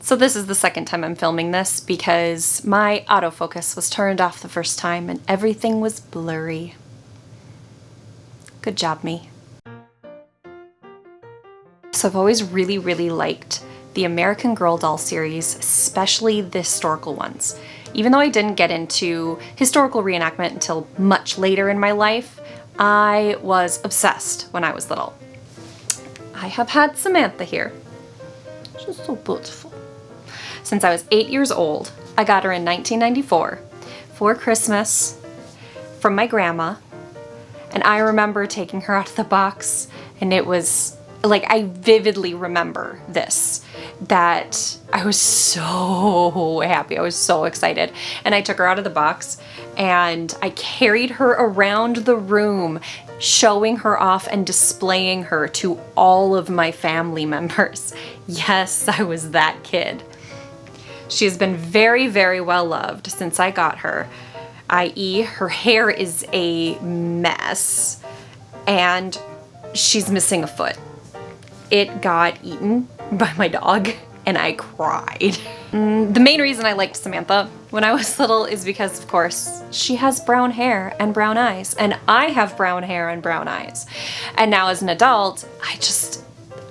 So this is the second time I'm filming this because my autofocus was turned off the first time and everything was blurry. Good job, me. So I've always really liked the American Girl doll series, especially the historical ones. Even though I didn't get into historical reenactment until much later in my life, I was obsessed when I was little. I have had Samantha here. She's so beautiful. Since I was 8 years old, I got her in 1994 for Christmas from my grandma, and I remember taking her out of the box, and it was like, I vividly remember this, that I was so happy. I was so excited. And I took her out of the box and I carried her around the room, showing her off and displaying her to all of my family members. Yes, I was that kid. She has been very well loved since I got her, i.e. her hair is a mess and she's missing a foot. It got eaten by my dog and I cried. The main reason I liked Samantha when I was little is because, of course, she has brown hair and brown eyes, and I have brown hair and brown eyes. And now as an adult,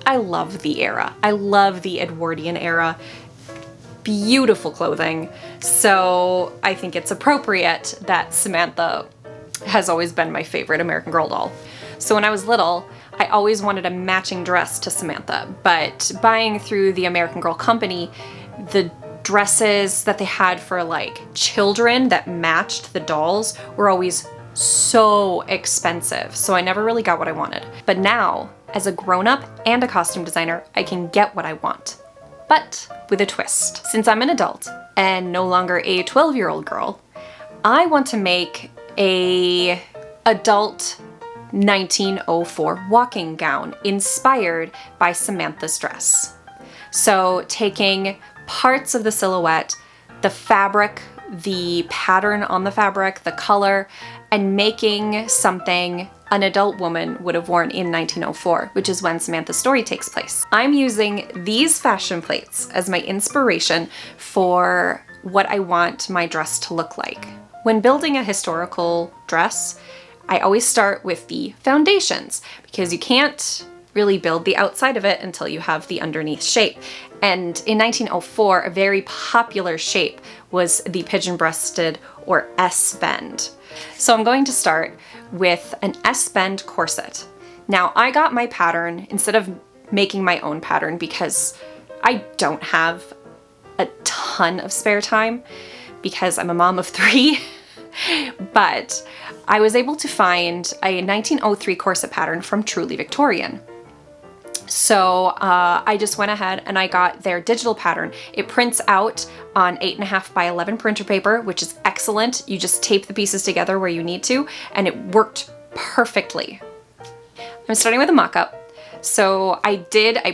I love the era. I love the Edwardian era. Beautiful clothing. So I think it's appropriate that Samantha has always been my favorite American Girl doll. So when I was little, I always wanted a matching dress to Samantha, but buying through the American Girl company, the dresses that they had for like children that matched the dolls were always so expensive, so I never really got what I wanted. But now, as a grown-up and a costume designer, I can get what I want, but with a twist. Since I'm an adult and no longer a 12-year-old girl, I want to make a adult 1904 walking gown inspired by Samantha's dress. So taking parts of the silhouette, the fabric, the pattern on the fabric, the color, and making something an adult woman would have worn in 1904, which is when Samantha's story takes place. I'm using these fashion plates as my inspiration for what I want my dress to look like. When building a historical dress, I always start with the foundations because you can't really build the outside of it until you have the underneath shape. And in 1904, a very popular shape was the pigeon-breasted or S-bend. So I'm going to start with an S-bend corset. Now I got my pattern instead of making my own pattern because I don't have a ton of spare time because I'm a mom of 3. But I was able to find a 1903 corset pattern from Truly Victorian. So I just went ahead and I got their digital pattern. It prints out on 8.5 by 11 printer paper, which is excellent. You just tape the pieces together where you need to, and it worked perfectly. I'm starting with a mock-up. So I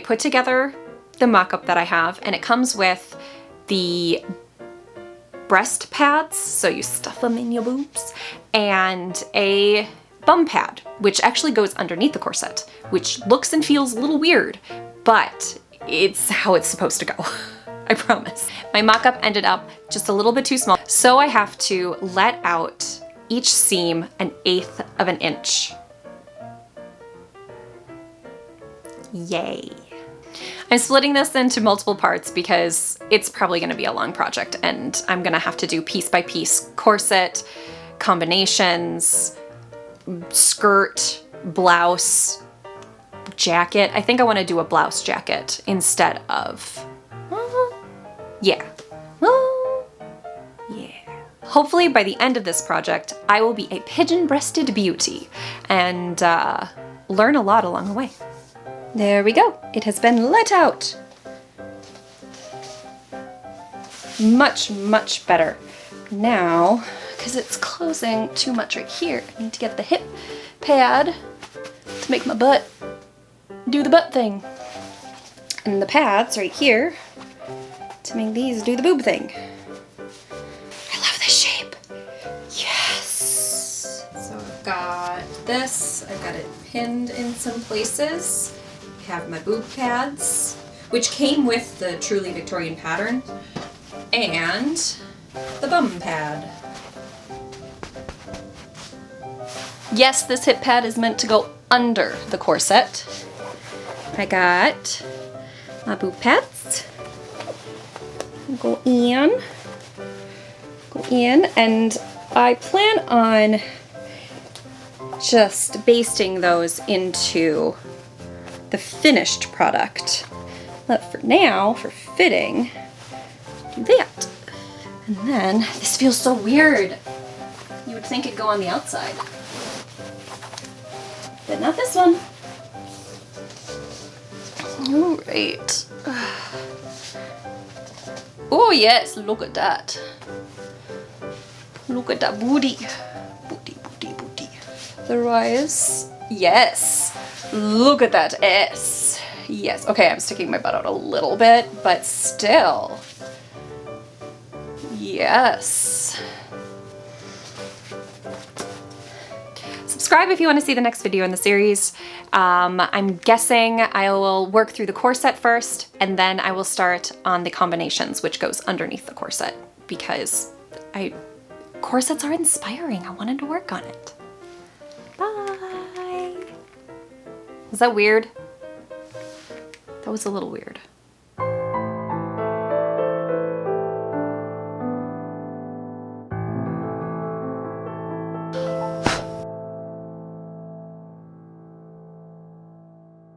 put together the mock-up that I have, and it comes with the breast pads, so you stuff them in your boobs, and a bum pad, which actually goes underneath the corset, which looks and feels a little weird, but it's how it's supposed to go. I promise. My mock-up ended up just a little bit too small, so I have to let out each seam 1/8 of an inch. Yay. I'm splitting this into multiple parts because it's probably going to be a long project and I'm going to have to do piece by piece corset, combinations, skirt, blouse, jacket. I think I want to do a blouse jacket instead of, yeah. Hopefully by the end of this project, I will be a pigeon-breasted beauty and learn a lot along the way. There we go. It has been let out. Much better. Now, because it's closing too much right here, I need to get the hip pad to make my butt do the butt thing. And the pads right here to make these do the boob thing. I love this shape. Yes. So I've got this. I've got it pinned in some places. I have my boob pads, which came with the truly Victorian pattern and the bum pad. Yes, this hip pad is meant to go under the corset. I got my boob pads. Go in, and I plan on just basting those into the finished product. But for now, for fitting, do that. And then, this feels so weird. You would think it'd go on the outside. But not this one. All right. Oh yes, look at that. Look at that booty. Booty, booty, booty. The rise. Yes. Look at that S. Yes. Okay, I'm sticking my butt out a little bit, but still. Yes. Subscribe if you want to see the next video in the series. I'm guessing I will work through the corset first, and then I will start on the combinations, which goes underneath the corset, because corsets are inspiring. I wanted to work on it. Bye. Was that weird? That was a little weird.